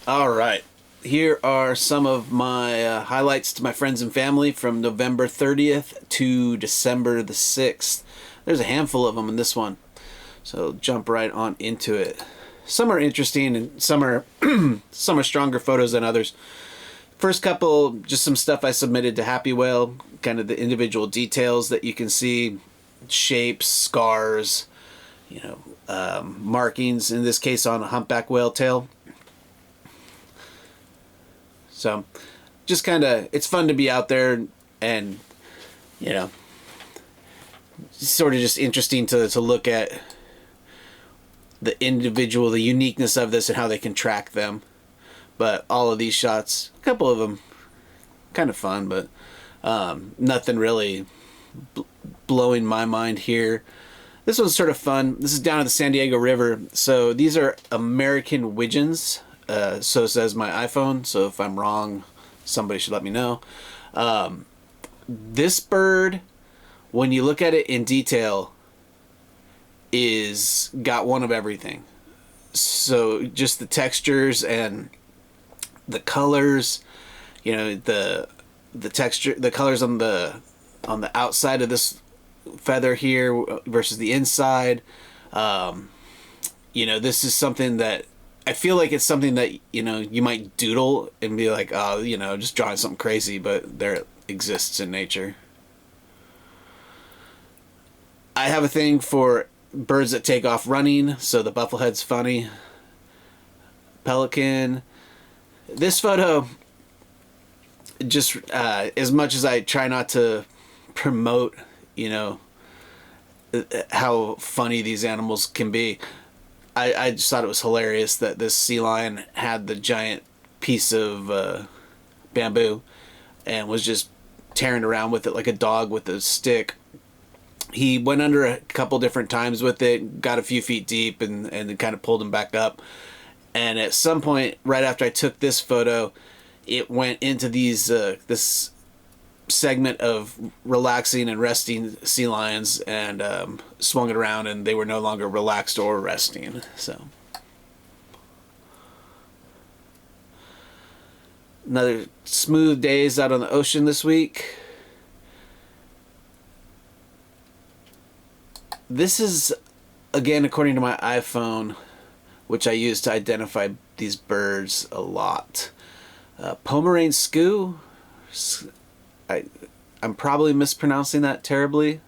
All right. Here are some of my highlights to my friends and family from November 30th to December the 6th. There's a handful of them in this one. So jump right on into it. Some are interesting and some are some are stronger photos than others. First couple, just some stuff I submitted to Happy Whale, kind of the individual details that you can see, shapes, scars, markings, in this case on a humpback whale tail. So just kind of, it's fun to be out there and, sort of just interesting to look at the individual, the uniqueness of this and how they can track them. But all of these shots, a couple of them kind of fun, but nothing really blowing my mind here. This one's sort of fun. This is down at the San Diego River. So these are American Wigeons. So says my iPhone. So if I'm wrong, somebody should let me know. This bird, when you look at it in detail, is got one of everything. So just the textures and the colors, the texture, the colors on the outside of this feather here versus the inside. This is something that I feel like it's something that you might doodle and be like, oh, just drawing something crazy, but there it exists in nature. I have a thing for birds that take off running, so the Bufflehead's funny. Pelican. This photo, just as much as I try not to promote, how funny these animals can be, I just thought it was hilarious that this sea lion had the giant piece of bamboo and was just tearing around with it like a dog with a stick. He went under a couple different times with it, got a few feet deep, and it kind of pulled him back up. And at some point, right after I took this photo, it went into this segment of relaxing and resting sea lions and swung it around, and they were no longer relaxed or resting. So another smooth days out on the ocean this week. This is, again, according to my iPhone, which I use to identify these birds a lot. Pomarine Skua. I'm probably mispronouncing that terribly.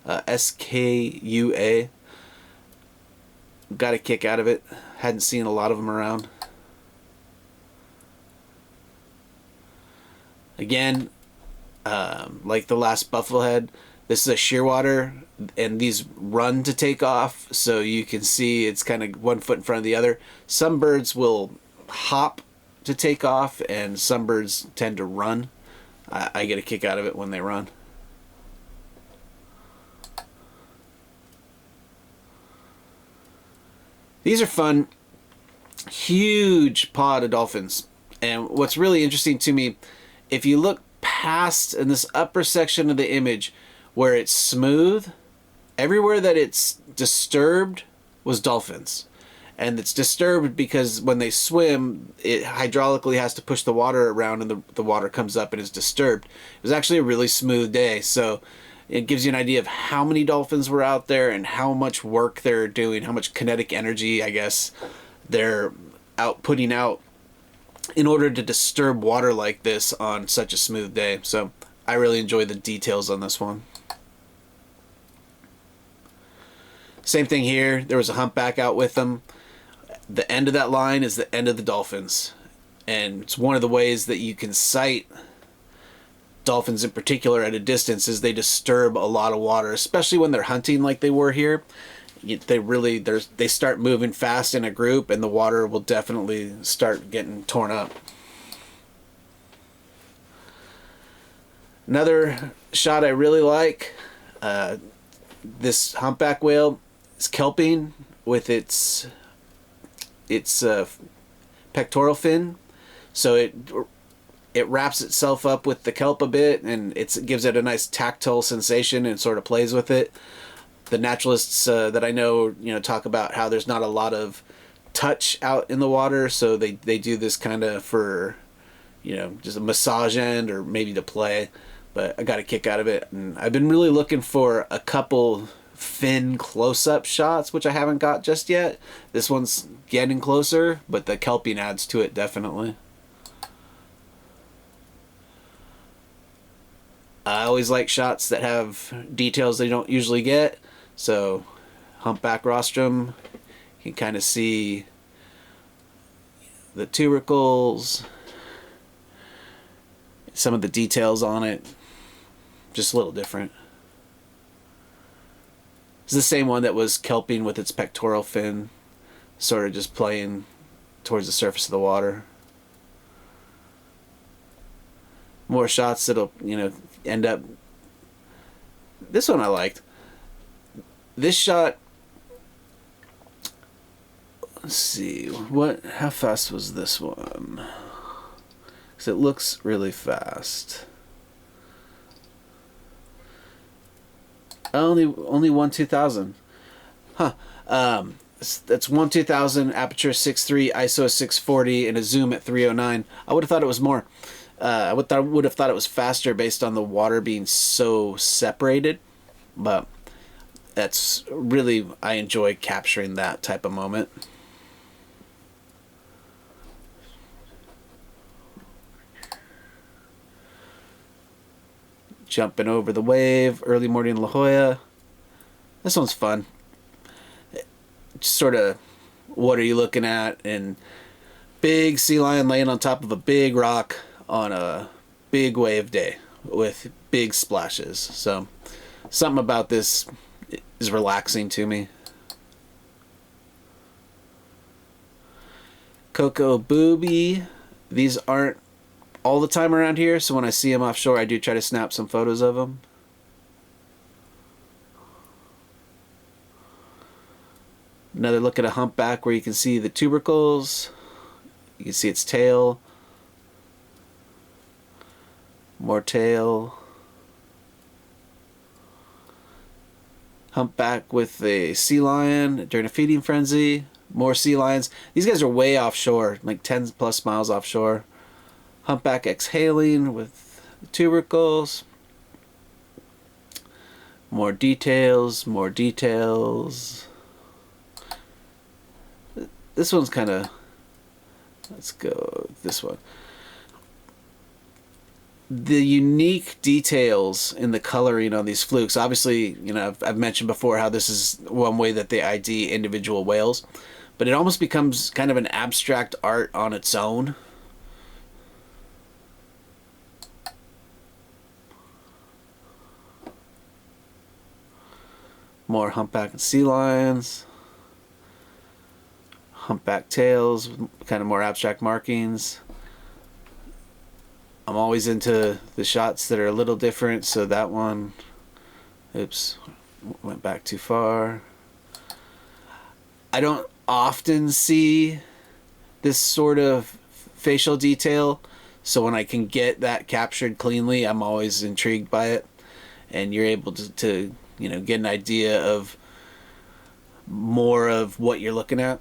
Skua. Got a kick out of it. Hadn't seen a lot of them around. Again, like the last Bufflehead, this is a Shearwater, and these run to take off, so you can see it's kind of one foot in front of the other. Some birds will hop to take off, and some birds tend to run. I get a kick out of it when they run. These are fun. Huge pod of dolphins. And what's really interesting to me, if you look past in this upper section of the image where it's smooth, everywhere that it's disturbed was dolphins. And it's disturbed because when they swim, it hydraulically has to push the water around, and the water comes up and is disturbed. It was actually a really smooth day, so it gives you an idea of how many dolphins were out there and how much work they're doing, how much kinetic energy, I guess, they're putting out in order to disturb water like this on such a smooth day. So I really enjoy the details on this one. Same thing here. There was a humpback out with them. The end of that line is the end of the dolphins. And it's one of the ways that you can sight dolphins in particular at a distance is they disturb a lot of water, especially when they're hunting like they were here. They start moving fast in a group, and the water will definitely start getting torn up. Another shot I really like, this humpback whale is kelping with its pectoral fin, so it wraps itself up with the kelp a bit, and it gives it a nice tactile sensation and sort of plays with it. The naturalists that I know, talk about how there's not a lot of touch out in the water, so they do this kind of for, you know, just a massage end or maybe to play. But I got a kick out of it, and I've been really looking for a couple fin close-up shots, which I haven't got just yet. This one's getting closer, but the kelping adds to it definitely. I always like shots that have details they don't usually get. So humpback rostrum, you can kind of see the tubercles, some of the details on it, just a little different. It's the same one that was kelping with its pectoral fin, sort of just playing towards the surface of the water. More shots that'll, you know, end up. This one I liked. This shot, let's see, how fast was this one? Because it looks really fast. Only 1/2000. Huh. That's 1/2000, aperture 6.3, ISO 640, and a zoom at 309. I would have thought it was more. I would have thought it was faster based on the water being so separated, but that's really, I enjoy capturing that type of moment. Jumping over the wave, early morning La Jolla. This one's fun. Just sort of, what are you looking at? And big sea lion laying on top of a big rock on a big wave day with big splashes. So something about this is relaxing to me. Coco, Booby. These aren't all the time around here, so when I see them offshore, I do try to snap some photos of them. Another look at a humpback where you can see the tubercles. You can see its tail. More tail. Humpback with a sea lion during a feeding frenzy. More sea lions. These guys are way offshore, like 10 plus miles offshore. Humpback exhaling with tubercles. More details, more details. This one's kind of, let's go with this one. The unique details in the coloring on these flukes. Obviously, you know, I've mentioned before how this is one way that they ID individual whales, but it almost becomes kind of an abstract art on its own. More humpback and sea lions. Humpback tails, kind of more abstract markings. I'm always into the shots that are a little different, so that one, oops, went back too far. I don't often see this sort of facial detail, so when I can get that captured cleanly, I'm always intrigued by it, and you're able to you know, get an idea of more of what you're looking at.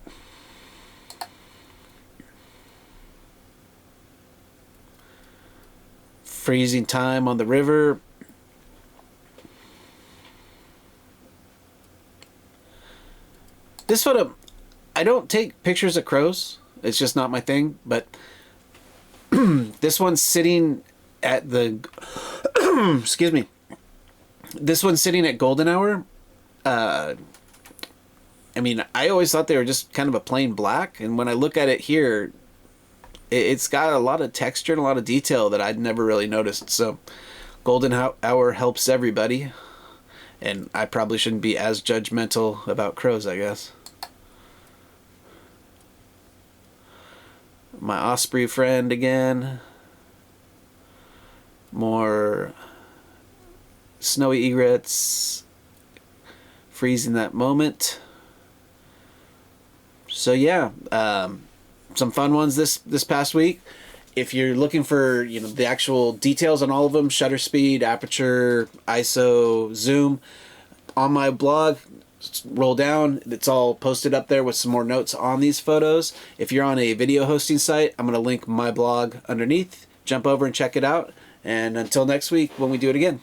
Freezing time on the river. This photo, I don't take pictures of crows. It's just not my thing, but this one's sitting at the excuse me. This one's sitting at golden hour. I mean, I always thought they were just kind of a plain black, and when I look at it here, it's got a lot of texture and a lot of detail that I'd never really noticed. So golden hour helps everybody, and I probably shouldn't be as judgmental about crows, I guess. My Osprey friend again. More snowy egrets, freezing that moment. So yeah, some fun ones this past week. If you're looking for, you know, the actual details on all of them, shutter speed, aperture, ISO, zoom, on my blog, roll down. It's all posted up there with some more notes on these photos. If you're on a video hosting site, I'm going to link my blog underneath. Jump over and check it out. And until next week when we do it again.